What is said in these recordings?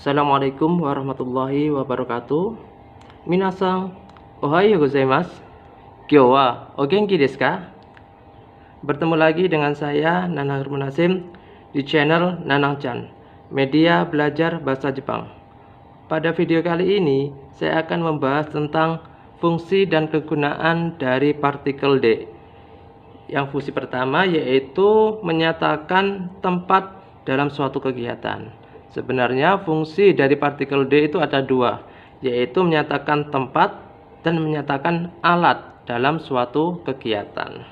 Assalamualaikum warahmatullahi wabarakatuh. Minasan, ohayo gozaimasu. Kyou wa o genki desu ka? Bertemu lagi dengan saya Nanang Munasim di channel Nanang-chan, media belajar bahasa Jepang. Pada video kali ini saya akan membahas tentang fungsi dan kegunaan dari partikel D. Yang fungsi pertama yaitu menyatakan tempat dalam suatu kegiatan. Sebenarnya fungsi dari partikel D itu ada dua, yaitu menyatakan tempat dan menyatakan alat dalam suatu kegiatan.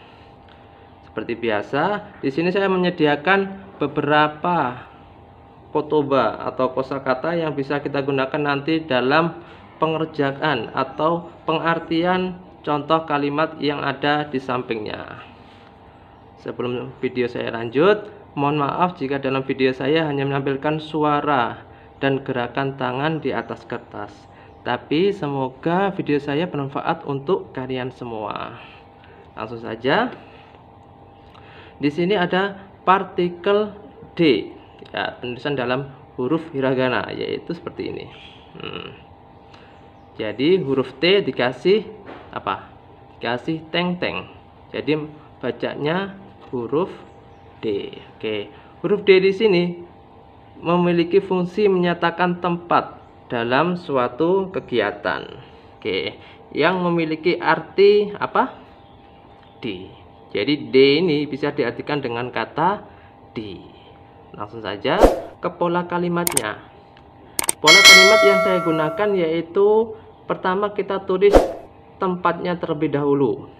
Seperti biasa, di sini saya menyediakan beberapa kotoba atau kosakata yang bisa kita gunakan nanti dalam pengerjaan atau pengartian contoh kalimat yang ada di sampingnya. Sebelum video saya lanjut, mohon maaf jika dalam video saya hanya menampilkan suara dan gerakan tangan di atas kertas. Tapi semoga video saya bermanfaat untuk kalian semua. Langsung saja. Di sini ada partikel D. Ya, penulisan dalam huruf hiragana yaitu seperti ini. Jadi huruf T dikasih apa? Dikasih teng-teng. Jadi bacanya huruf D. Oke, huruf D di sini memiliki fungsi menyatakan tempat dalam suatu kegiatan. Oke, yang memiliki arti apa? D. Jadi D ini bisa diartikan dengan kata D. Langsung saja ke pola kalimatnya. Pola kalimat yang saya gunakan yaitu pertama kita tulis tempatnya terlebih dahulu.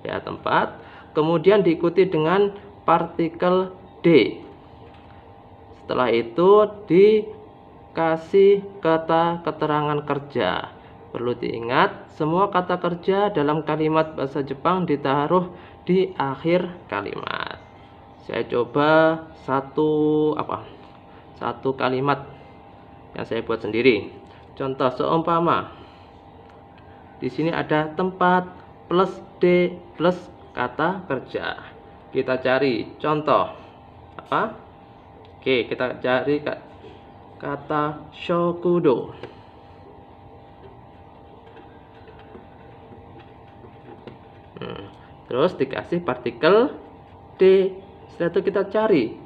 Ya, tempat. Kemudian diikuti dengan partikel D. Setelah itu dikasih kata keterangan kerja. Perlu diingat, semua kata kerja dalam kalimat bahasa Jepang ditaruh di akhir kalimat. Saya coba satu kalimat yang saya buat sendiri. Contoh seumpama di sini ada tempat plus D plus kata kerja. Kita cari contoh apa? Oke, kita cari kata shokudo. Terus dikasih partikel D. Setelah itu kita cari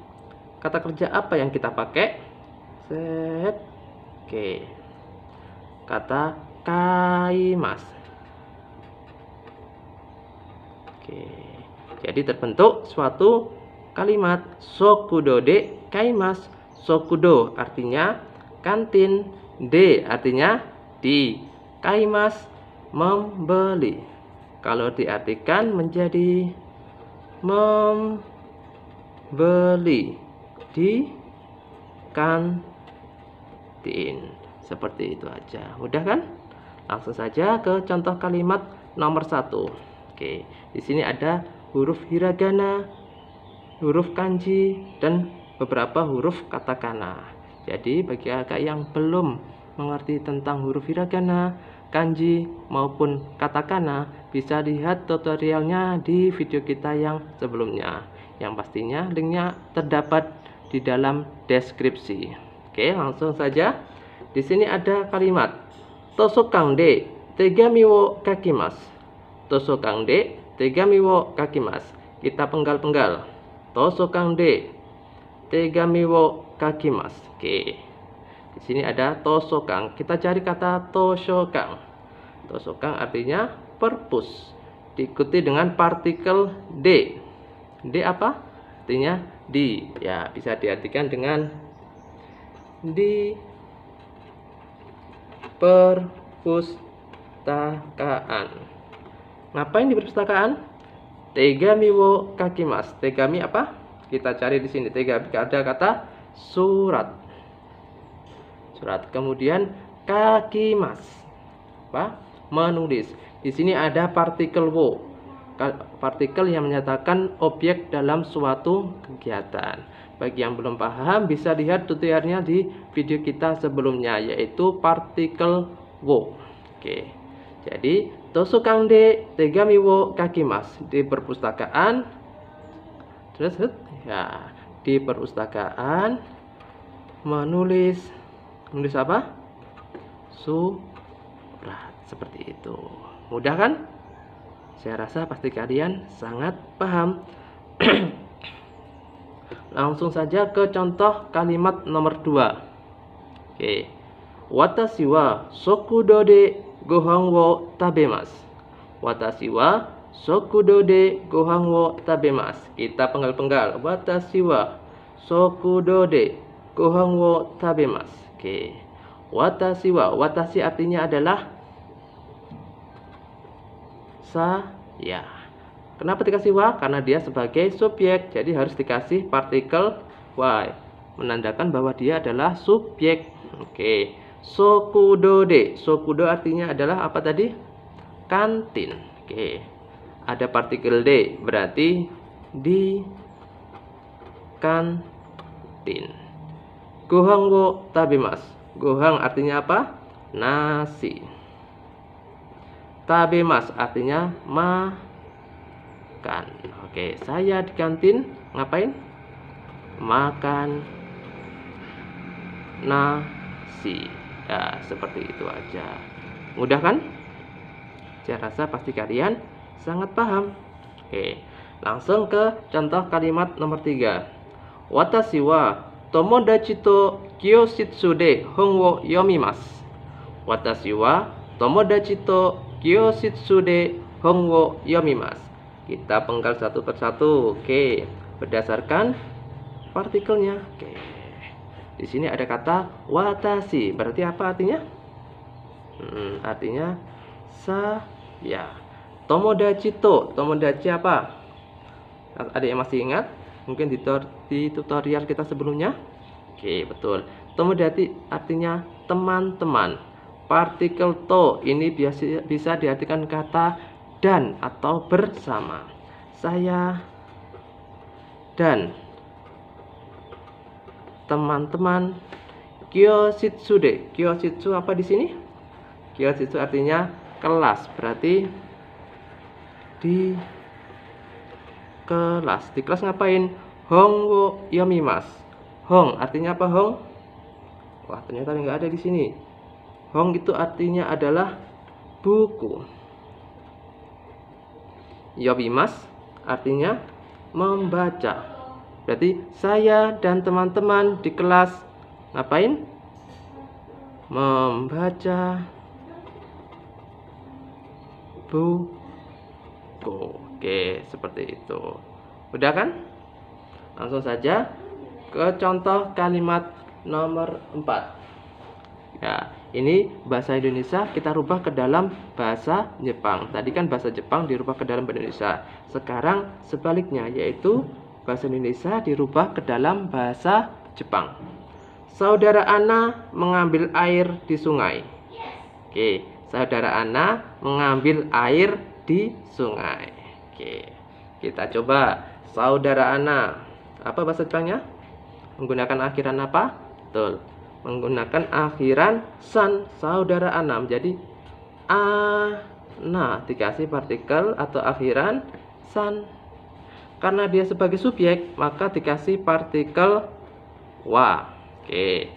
kata kerja apa yang kita pakai. Set. Oke. Kata kaimasu. Oke. Jadi terbentuk suatu kalimat sokudo de kaimasu. Sokudo artinya kantin, de artinya di, kaimasu membeli. Kalau diartikan menjadi membeli di kantin. Seperti itu aja. Mudah kan? Langsung saja ke contoh kalimat nomor 1. Oke, di sini ada huruf hiragana, huruf kanji, dan beberapa huruf katakana. Jadi bagi kakak yang belum mengerti tentang huruf hiragana, kanji maupun katakana, bisa lihat tutorialnya di video kita yang sebelumnya. Yang pastinya linknya terdapat di dalam deskripsi. Oke, langsung saja. Di sini ada kalimat Tosokang de tegami wo kakimasu. Tosokang de tegami wo kakimasu. Kita penggal-penggal. Tosokang de tegami wo kakimasu. Oke. Di sini ada tosokang. Kita cari kata tosokang. Tosokang artinya perpus. Diikuti dengan partikel D. D apa? Artinya di. Ya, bisa diartikan dengan di perpustakaan. Ngapain di perpustakaan? Tegami wo kakimasu. Tegami apa? Kita cari di sini. Tegami ada kata surat. Surat. Kemudian kakimasu. Apa? Menulis. Di sini ada partikel wo. Partikel yang menyatakan objek dalam suatu kegiatan. Bagi yang belum paham bisa lihat tutorialnya di video kita sebelumnya yaitu partikel wo. Oke. Jadi tosokang de tegami wo kakimasu. Di perpustakaan. Terus ya, di perpustakaan menulis Menulis apa? Surat. Seperti itu. Mudah kan? Saya rasa pasti kalian sangat paham. Langsung saja ke contoh kalimat nomor 2. Oke. Watashi wa sokudo de gohan wo tabemasu. Watashi wa sokudo de gohan wo tabemasu. Kita penggal-penggal. Watashi wa sokudo de gohan wo tabemasu. Oke. Watashi wa, watashi artinya adalah saya. Kenapa dikasih wa? Karena dia sebagai subjek, jadi harus dikasih partikel y, menandakan bahwa dia adalah subjek. Oke. Sokudo de, sokudo artinya adalah apa tadi? Kantin. Oke. Ada partikel d, berarti di kantin. Gohan wo tabemasu. Gohan artinya apa? Nasi. Tabemasu artinya makan. Oke, saya di kantin ngapain? Makan nasi. Ya, seperti itu aja. Mudah kan? Saya rasa pasti kalian sangat paham. Oke, langsung ke contoh kalimat nomor 3. Watashi wa tomodachi to kyoshitsu de hon wo yomimasu. Watashi wa tomodachi to kyoshitsu de hon wo yomimasu. Kita penggal satu persatu. Oke, berdasarkan partikelnya. Oke. Di sini ada kata watashi. Berarti apa artinya? Artinya saya. Tomodachi to. Tomodachi apa? Ada yang masih ingat? Mungkin di tutorial kita sebelumnya. Oke, betul. Tomodachi artinya teman-teman. Partikel to ini bisa diartikan kata dan atau bersama. Saya dan teman-teman. Kyoshitsu de. Kyoshitsu apa di sini? Kyoshitsu artinya kelas. Berarti di kelas. Di kelas ngapain? Hong wo yomimasu. Hong artinya apa, Hong? Wah, ternyata nggak ada di sini. Hong itu artinya adalah buku. Yomimasu artinya membaca. Berarti saya dan teman-teman di kelas ngapain? Membaca buku. Oke, seperti itu. Udah kan? Langsung saja ke contoh kalimat nomor 4. Ya, ini bahasa Indonesia kita rubah ke dalam bahasa Jepang. Tadi kan bahasa Jepang dirubah ke dalam bahasa Indonesia. Sekarang sebaliknya, yaitu bahasa Indonesia dirubah ke dalam bahasa Jepang. Saudara Ana mengambil air di sungai. Oke, saudara Ana mengambil air di sungai. Oke, kita coba. Saudara Ana, apa bahasa Jepangnya? Menggunakan akhiran apa? Betul, menggunakan akhiran san. Saudara Ana menjadi ana, dikasih partikel atau akhiran san. Karena dia sebagai subjek, maka dikasih partikel wa. Oke.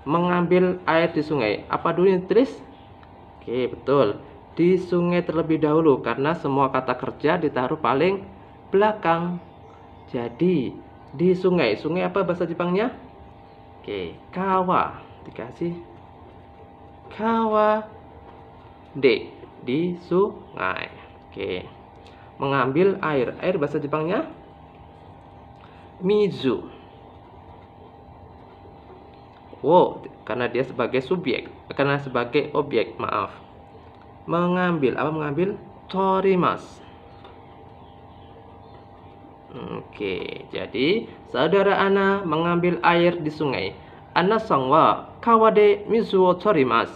Mengambil air di sungai. Apa dulu yang ditulis? Oke, betul. Di sungai terlebih dahulu, karena semua kata kerja ditaruh paling belakang. Jadi di sungai. Sungai apa bahasa Jepangnya? Oke, kawa. Dikasih kawa de, di sungai. Oke. Mengambil air. Air bahasa Jepangnya mizu. Wo, karena dia sebagai subjek, karena sebagai objek, maaf. Mengambil, apa mengambil? Torimasu. Oke, jadi saudara Ana mengambil air di sungai. Ana-san wa kawa de mizu wo torimasu.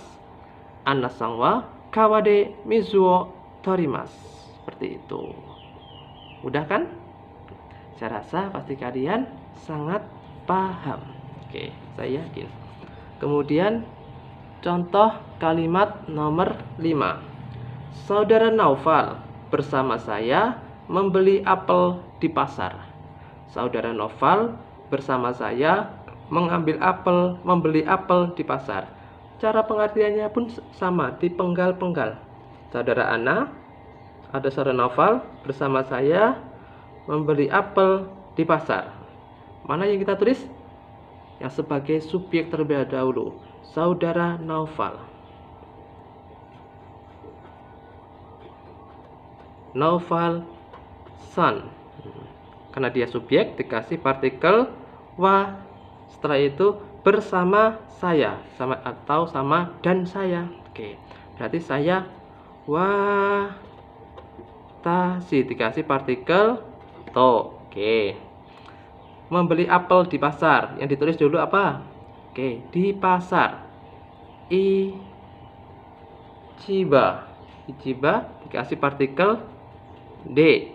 Ana-san wa kawa de mizu wo torimasu. Seperti itu. Mudah kan? Saya rasa pasti kalian sangat paham. Oke, saya yakin. Kemudian contoh kalimat nomor 5. Saudara Naufal bersama saya membeli apel di pasar. Saudara Naufal bersama saya mengambil apel, membeli apel di pasar. Cara pengertiannya pun sama, dipenggal-penggal. Saudara Ana, ada saudara Naufal bersama saya membeli apel di pasar. Mana yang kita tulis? Yang sebagai subjek terlebih dahulu, saudara Naufal. Naufal san. Karena dia subjek, dikasih partikel wa. Setelah itu bersama saya, sama atau sama dan saya. Oke, berarti saya watasi, dikasih partikel to. Oke, membeli apel di pasar, yang ditulis dulu apa? Oke, di pasar. Ichiba, ichiba dikasih partikel d.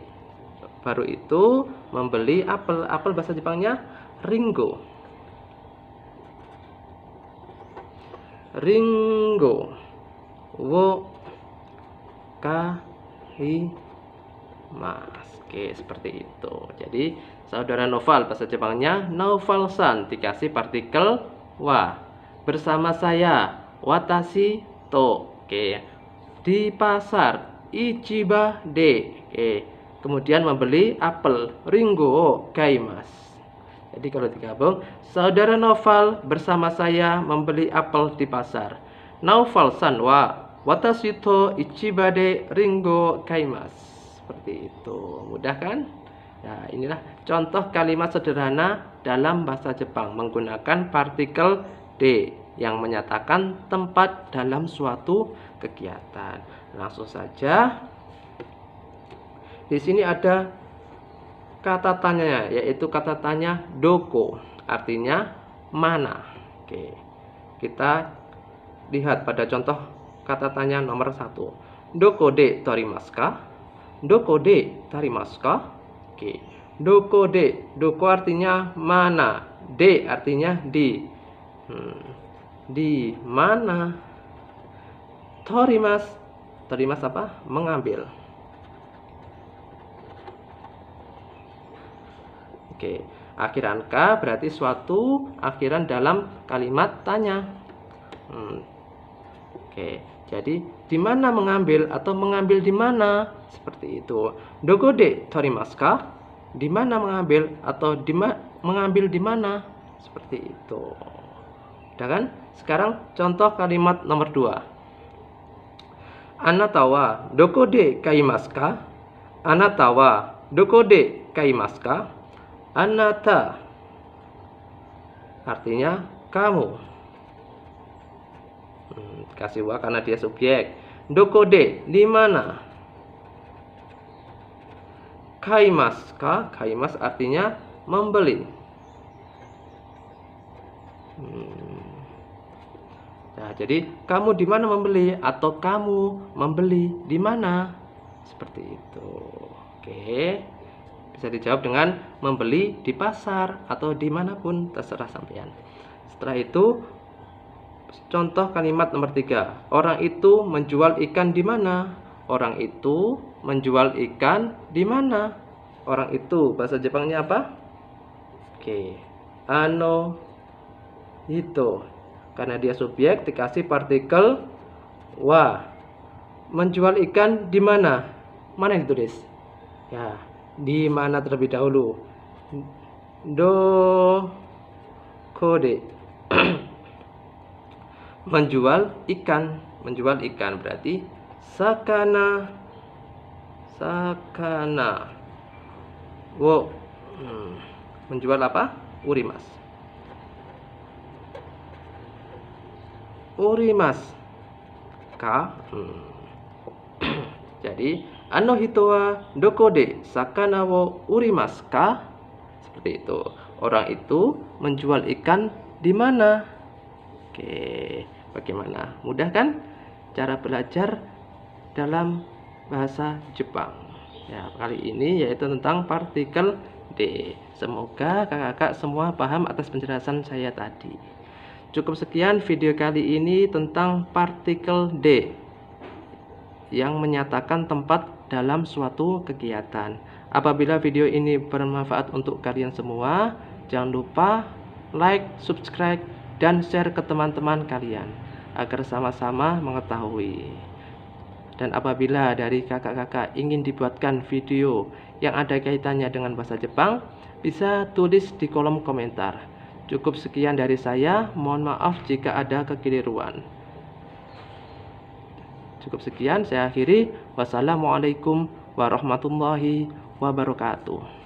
Baru itu membeli apel. Apel bahasa Jepangnya ringo. Ringo wo kaimasu. Oke, seperti itu. Jadi saudara Naufal bahasa Jepangnya Naufal-san, dikasih partikel wa. Bersama saya watashi to. Oke, di pasar ichiba de. Oke, kemudian membeli apel ringo kaimasu. Jadi kalau digabung, saudara Naufal bersama saya membeli apel di pasar. Naufal-san wa watashi to ichiba de ringo kaimasu. Seperti itu. Mudah kan? Nah, inilah contoh kalimat sederhana dalam bahasa Jepang menggunakan partikel D yang menyatakan tempat dalam suatu kegiatan. Langsung saja. Di sini ada kata tanya, yaitu kata tanya doko, artinya mana. Oke, kita lihat pada contoh kata tanya nomor 1. Doko de torimasu ka? Doko de torimasu ka? Oke, doko de, doko artinya mana, de artinya di. Di mana? Torimasu, torimasu apa? Mengambil. Oke, akhiran ka berarti suatu akhiran dalam kalimat tanya. Oke, jadi di mana mengambil atau mengambil di mana? Seperti itu. Doko de torimasu ka? Di mana mengambil atau mengambil di mana? Seperti itu. Udah kan? Sekarang contoh kalimat nomor 2. Anata wa doko de kaimasu ka? Anata wa doko de kaimasu ka? Anata artinya kamu. Kasih wa karena dia subjek. Doko de di mana? Kaimasu ka? Kaimasu artinya membeli. Nah, jadi kamu di mana membeli atau kamu membeli di mana? Seperti itu. Oke. Bisa dijawab dengan membeli di pasar atau dimanapun, terserah sampean. Setelah itu, contoh kalimat nomor 3. Orang itu menjual ikan di mana? Orang itu menjual ikan di mana? Orang itu bahasa Jepangnya apa? Oke, ano itu. Karena dia subjek dikasih partikel wa. Menjual ikan di mana? Mana yang ditulis? Ya, di mana terlebih dahulu? Kode. Menjual ikan berarti sakana. Wo. Menjual apa? Urimasu. Ka. Jadi ano hito wa doko de sakana wo urimasu ka? Seperti itu. Orang itu menjual ikan di mana? Oke, bagaimana? Mudah kan cara belajar dalam bahasa Jepang? Ya, kali ini yaitu tentang partikel D. Semoga kakak-kakak semua paham atas penjelasan saya tadi. Cukup sekian video kali ini tentang partikel D yang menyatakan tempat dalam suatu kegiatan. Apabila video ini bermanfaat untuk kalian semua, jangan lupa like, subscribe, dan share ke teman-teman kalian agar sama-sama mengetahui. Dan apabila dari kakak-kakak ingin dibuatkan video yang ada kaitannya dengan bahasa Jepang, bisa tulis di kolom komentar. Cukup sekian dari saya, mohon maaf jika ada kekeliruan. Cukup sekian, saya akhiri. Wassalamualaikum warahmatullahi wabarakatuh.